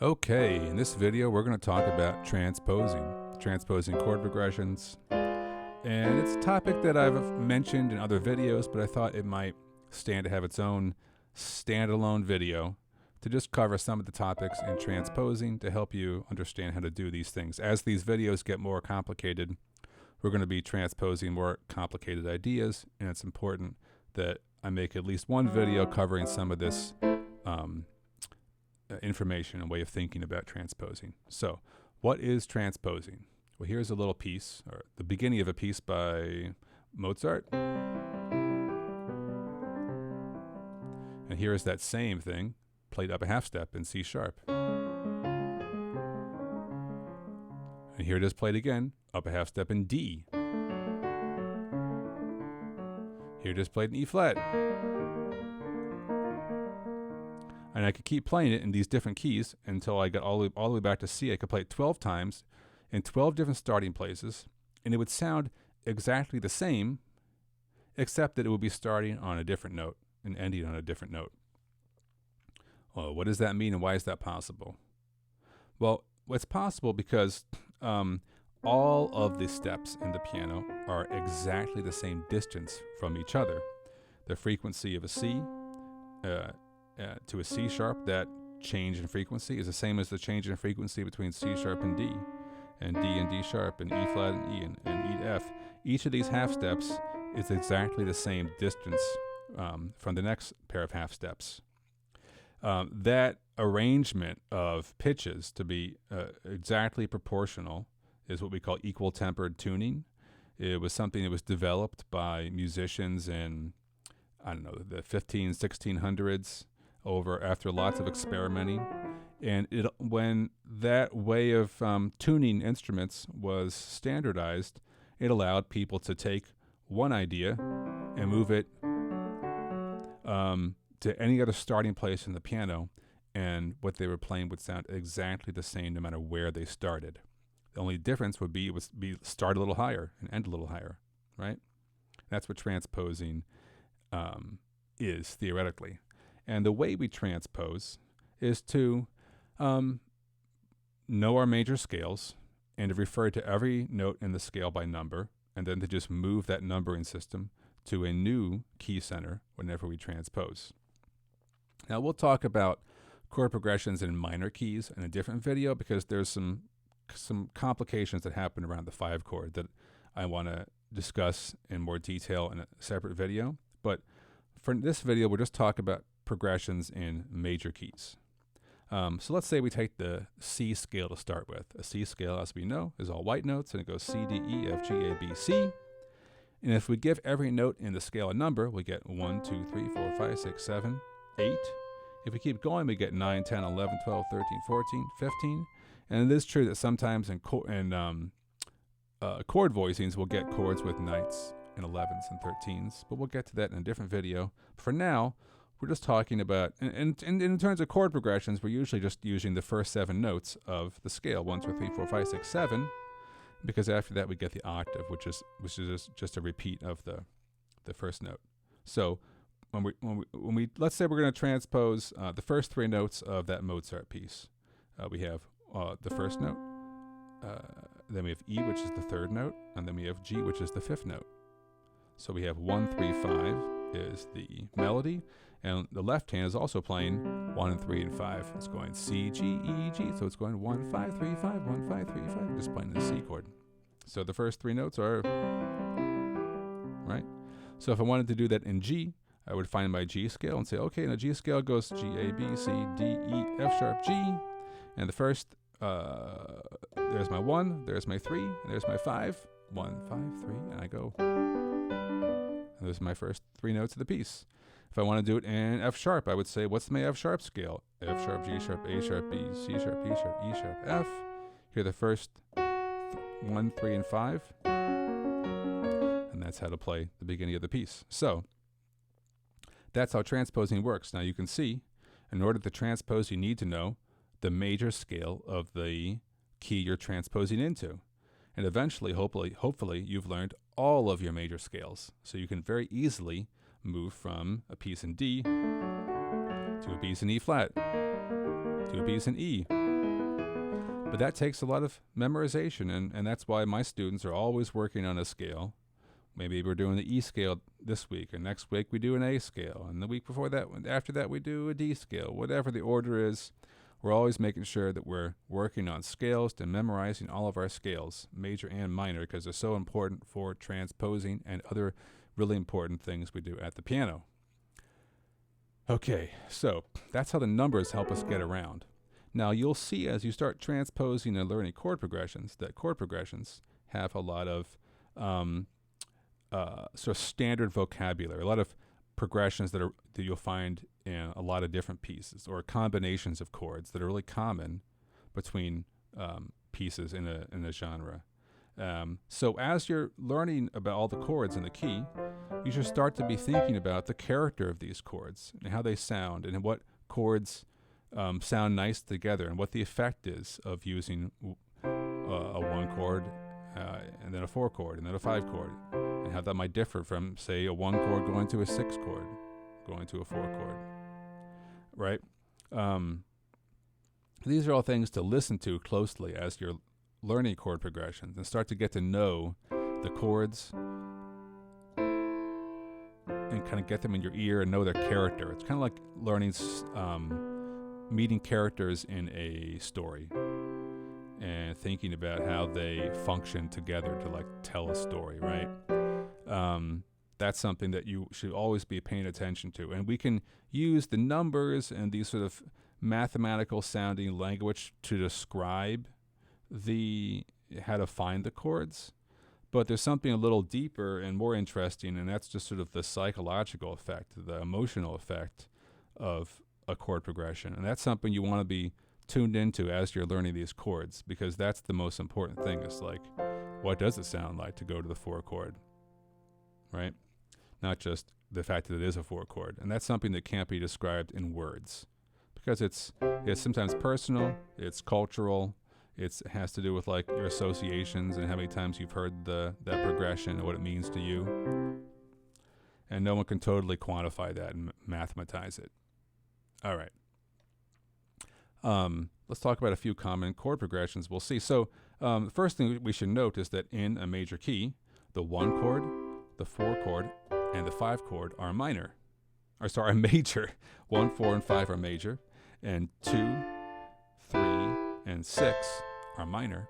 Okay, in this video we're going to talk about transposing chord progressions. And it's a topic that I've mentioned in other videos, but I thought it might stand to have its own standalone video to just cover some of the topics in transposing to help you understand how to do these things. As these videos get more complicated, we're going to be transposing more complicated ideas, and it's important that I make at least one video covering some of this information and way of thinking about transposing. So, what is transposing? Well, here's a little piece, or the beginning of a piece by Mozart. And here is that same thing played up a half step in C sharp. And here it is played again, up a half step in D. Here it is played in E flat. And I could keep playing it in these different keys until I got all the way back to C. I could play it 12 times in 12 different starting places, and it would sound exactly the same, except that it would be starting on a different note and ending on a different note. Well, what does that mean, and why is that possible? Well, it's possible because all of the steps in the piano are exactly the same distance from each other. The frequency of a C to a C sharp, that change in frequency is the same as the change in frequency between C sharp and D and D sharp, and E flat and E and E to F. Each of these half steps is exactly the same distance from the next pair of half steps. That arrangement of pitches to be exactly proportional is what we call equal tempered tuning. It was something that was developed by musicians in, the 1600s after lots of experimenting. And when that way of tuning instruments was standardized, it allowed people to take one idea and move it to any other starting place in the piano, and what they were playing would sound exactly the same no matter where they started. The only difference would be it would start a little higher and end a little higher, right? That's what transposing is theoretically. And the way we transpose is to know our major scales and to refer to every note in the scale by number, and then to just move that numbering system to a new key center whenever we transpose. Now, we'll talk about chord progressions in minor keys in a different video, because there's some complications that happen around the 5 chord that I want to discuss in more detail in a separate video. But for this video, we'll just talk about progressions in major keys. So let's say we take the C scale to start with. A C scale, as we know, is all white notes, and it goes C, D, E, F, G, A, B, C. And if we give every note in the scale a number, we get 1, 2, 3, 4, 5, 6, 7, 8. If we keep going, we get 9, 10, 11, 12, 13, 14, 15. And it is true that sometimes in chord voicings, we'll get chords with 9s and 11s and 13s, but we'll get to that in a different video. For now, we're just talking about, and in terms of chord progressions, we're usually just using the first 7 notes of the scale, 1, 2, 3, 4, 5, 6, 7, because after that we get the octave, which is just a repeat of the first note. So when we let's say we're going to transpose the first 3 notes of that Mozart piece. We have the first note, then we have E, which is the 3rd note, and then we have G, which is the 5th note. So we have 1, 3, 5 is the melody, and the left hand is also playing 1 and 3 and 5. It's going C, G, E, G, so it's going 1, 5, 3, 5, 1, 5, 3, 5, just playing the C chord. So the first 3 notes are, right? So if I wanted to do that in G, I would find my G scale and say, okay, now G scale goes G, A, B, C, D, E, F sharp, G, and the first, there's my 1, there's my 3, and there's my 5, 1, 5, 3, and I go. And those are my first 3 notes of the piece. If I want to do it in F sharp, I would say, what's my F sharp scale? F sharp, G sharp, A sharp, B, C sharp, B sharp, E sharp, F. Here are the first 1, 3, and 5. And that's how to play the beginning of the piece. So that's how transposing works. Now you can see, in order to transpose, you need to know the major scale of the key you're transposing into. And eventually, hopefully, you've learned all of your major scales. So you can very easily move from a piece in D to a piece in E flat, to a piece in E, But that takes a lot of memorization, and that's why my students are always working on a scale. Maybe we're doing the E scale this week, and next week we do an A scale, and the week before that, after that, we do a D scale. Whatever the order is, we're always making sure that we're working on scales and memorizing all of our scales, major and minor, because they're so important for transposing and other really important things we do at the piano. Okay, so that's how the numbers help us get around. Now, you'll see as you start transposing and learning chord progressions that chord progressions have a lot of sort of standard vocabulary, a lot of progressions that you'll find in a lot of different pieces, or combinations of chords that are really common between pieces in a genre. So as you're learning about all the chords in the key, you should start to be thinking about the character of these chords and how they sound, and what chords sound nice together, and what the effect is of using a 1 chord and then a 4 chord and then a 5 chord, and how that might differ from, say, a 1 chord going to a 6 chord, going to a 4 chord, right? These are all things to listen to closely as you're learning chord progressions, and start to get to know the chords and kind of get them in your ear and know their character. It's kind of like learning, meeting characters in a story and thinking about how they function together to like tell a story, right? That's something that you should always be paying attention to. And we can use the numbers and these sort of mathematical sounding language to describe how to find the chords. But there's something a little deeper and more interesting, and that's just sort of the psychological effect, the emotional effect of a chord progression. And that's something you want to be tuned into as you're learning these chords, because that's the most important thing. Is like, what does it sound like to go to the 4 chord, right? Not just the fact that it is a 4 chord. And that's something that can't be described in words, because it's sometimes personal, it's cultural, it has to do with like your associations and how many times you've heard that progression and what it means to you. And no one can totally quantify that and mathematize it. All right. Let's talk about a few common chord progressions we'll see. So the first thing we should note is that in a major key, the 1 chord, the 4 chord, and the 5 chord are major. 1, 4, and 5 are major, and 2, 3, and 6 are minor.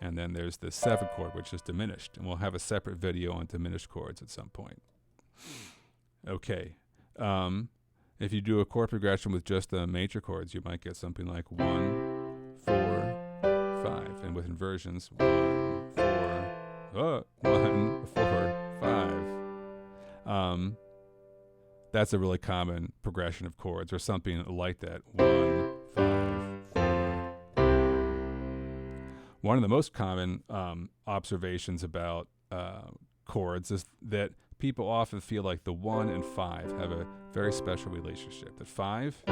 And then there's the 7 chord, which is diminished. And we'll have a separate video on diminished chords at some point. Okay. If you do a chord progression with just the major chords, you might get something like 1, 4, 5. And with inversions, 1, 4, 5. That's a really common progression of chords, or something like that. 1, 5, 4. One of the most common observations about chords is that people often feel like the 1 and 5 have a very special relationship. That 5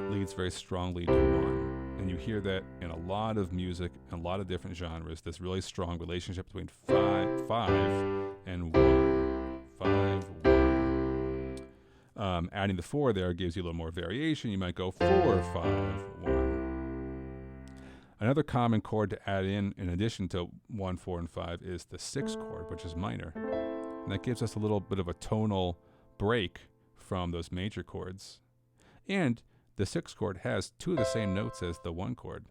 leads very strongly to 1. And you hear that in a lot of music, in a lot of different genres, this really strong relationship between 5 and 1. 5, 1. Adding the 4 there gives you a little more variation. You might go 4, 5, 1. Another common chord to add in addition to 1, 4, and 5, is the 6 chord, which is minor. And that gives us a little bit of a tonal break from those major chords. And the 6 chord has 2 of the same notes as the 1 chord.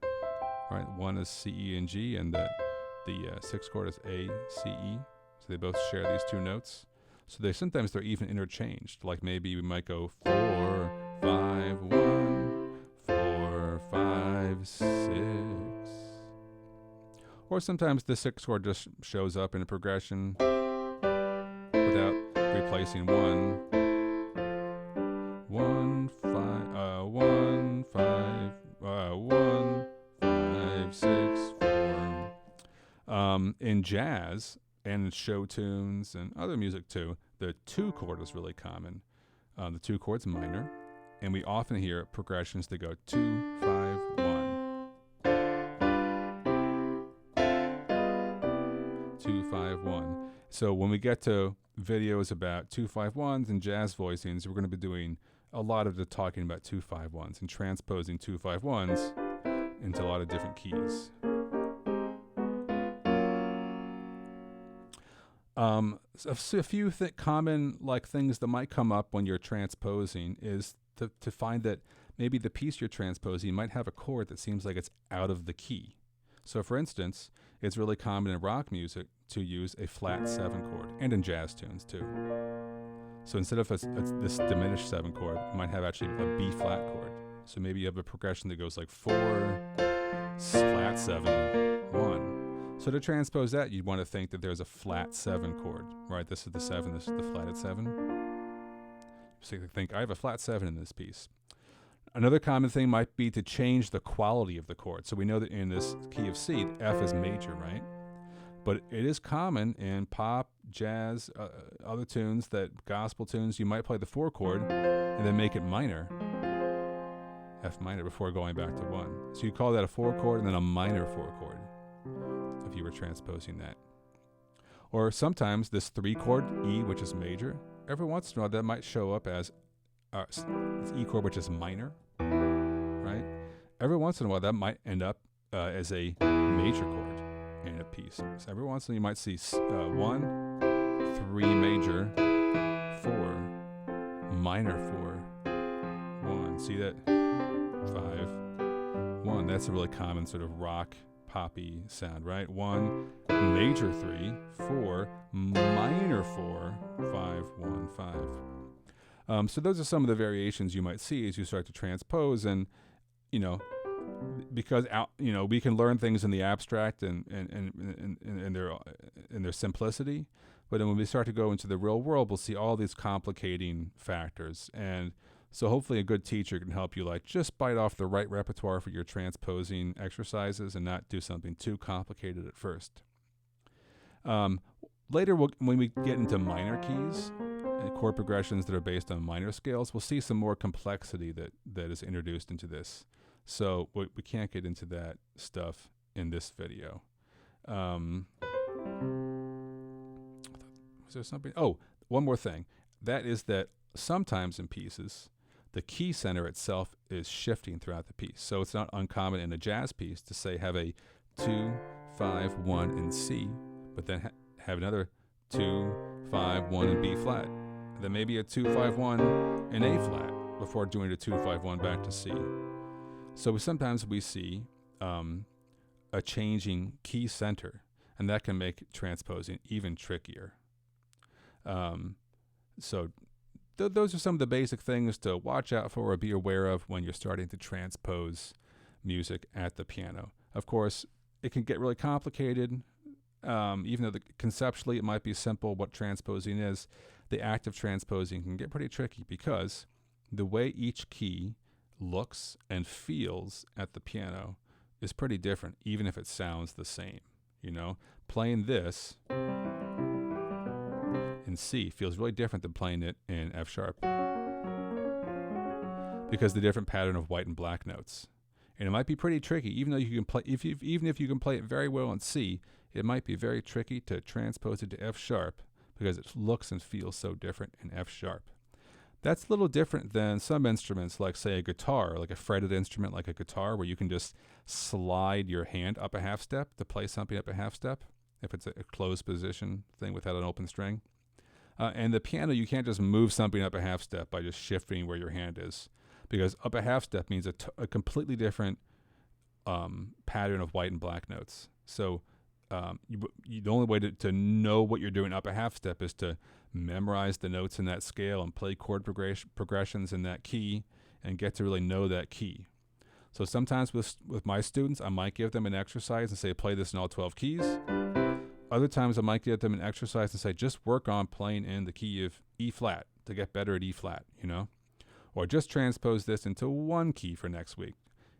Right? One is C, E, and G, and the 6 chord is A, C, E. So they both share these 2 notes. So sometimes they're even interchanged. Like maybe we might go 4, 5, 1, 4, 5, 6. Or sometimes the 6 chord just shows up in a progression without replacing 1. 1, 5, 1, 5, 1, 5, 6, 4. In jazz and in show tunes and other music too, the 2 chord is really common. The 2 chord's minor, and we often hear progressions that go 2, 5, 1. 2, 5, 1. So when we get to videos about 2-5-1s and jazz voicings, we're going to be doing a lot of the talking about 2-5-1s and transposing 2-5-1s into a lot of different keys. A few common like things that might come up when you're transposing is to find that maybe the piece you're transposing might have a chord that seems like it's out of the key. So, for instance, it's really common in rock music to use a flat 7 chord, and in jazz tunes too. So instead of this diminished 7 chord, you might have actually a B flat chord. So maybe you have a progression that goes like 4, flat 7, 1. So to transpose that, you'd want to think that there's a flat 7 chord, right? This is the 7, this is the flatted 7. So you think, I have a flat 7 in this piece. Another common thing might be to change the quality of the chord. So we know that in this key of C, F is major, right? But it is common in pop, jazz, other tunes, that gospel tunes, you might play the 4 chord and then make it minor, F minor, before going back to 1. So you call that a 4 chord and then a minor 4 chord if you were transposing that. Or sometimes this 3 chord, E, which is major, every once in a while that might show up as it's E chord, which is minor, right? Every once in a while that might end up as a major chord in a piece. So every once in a while you might see 1, 3 major, 4, minor 4, 1. See that? 5, 1. That's a really common sort of rock, poppy sound, right? 1, major 3, 4, minor 4, 5, 1, 5. So those are some of the variations you might see as you start to transpose, and because we can learn things in the abstract and in their simplicity, but then when we start to go into the real world, we'll see all these complicating factors. And so hopefully a good teacher can help you just bite off the right repertoire for your transposing exercises and not do something too complicated at first. Later, when we get into minor keys and chord progressions that are based on minor scales, we'll see some more complexity that is introduced into this. So we can't get into that stuff in this video. Was there something? Oh, one more thing. That is that sometimes in pieces, the key center itself is shifting throughout the piece. So it's not uncommon in a jazz piece to say have a 2, 5, 1 in C, but then have another 2, 5, 1 in B flat. And then maybe a 2, 5, 1 in A flat before doing a 2, 5, 1 back to C. So sometimes we see a changing key center, and that can make transposing even trickier. So those are some of the basic things to watch out for or be aware of when you're starting to transpose music at the piano. Of course, it can get really complicated, even though conceptually it might be simple what transposing is. The act of transposing can get pretty tricky because the way each key looks and feels at the piano is pretty different, even if it sounds the same. Playing this in C feels really different than playing it in F sharp because the different pattern of white and black notes. And it might be pretty tricky, even though you can play. Even if you can play it very well in C, it might be very tricky to transpose it to F sharp because it looks and feels so different in F sharp. That's a little different than some instruments, like say a guitar, like a fretted instrument like a guitar, where you can just slide your hand up a half step to play something up a half step, if it's a closed position thing without an open string. And the piano, you can't just move something up a half step by just shifting where your hand is, because up a half step means a completely different pattern of white and black notes. So the only way to know what you're doing up a half step is to memorize the notes in that scale and play chord progressions in that key and get to really know that key. So sometimes with my students, I might give them an exercise and say, play this in all 12 keys. Other times I might give them an exercise and say, just work on playing in the key of E flat to get better at E flat, or just transpose this into one key for next week.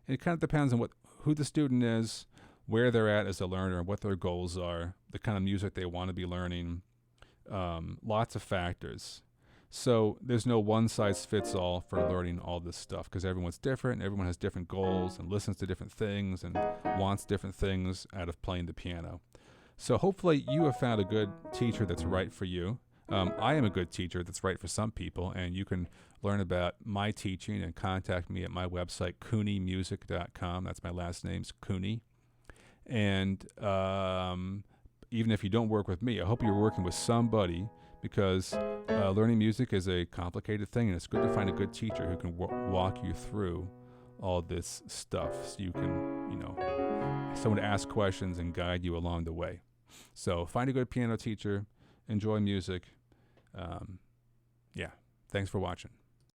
And it kind of depends on who the student is, where they're at as a learner, what their goals are, the kind of music they want to be learning, lots of factors. So there's no one-size-fits-all for learning all this stuff because everyone's different, and everyone has different goals and listens to different things and wants different things out of playing the piano. So hopefully you have found a good teacher that's right for you. I am a good teacher that's right for some people, and you can learn about my teaching and contact me at my website, cooneymusic.com. That's my last name's Cooney. And even if you don't work with me, I hope you're working with somebody, because learning music is a complicated thing, and it's good to find a good teacher who can walk you through all this stuff, so you can, someone to ask questions and guide you along the way. So find a good piano teacher, enjoy music. Thanks for watching.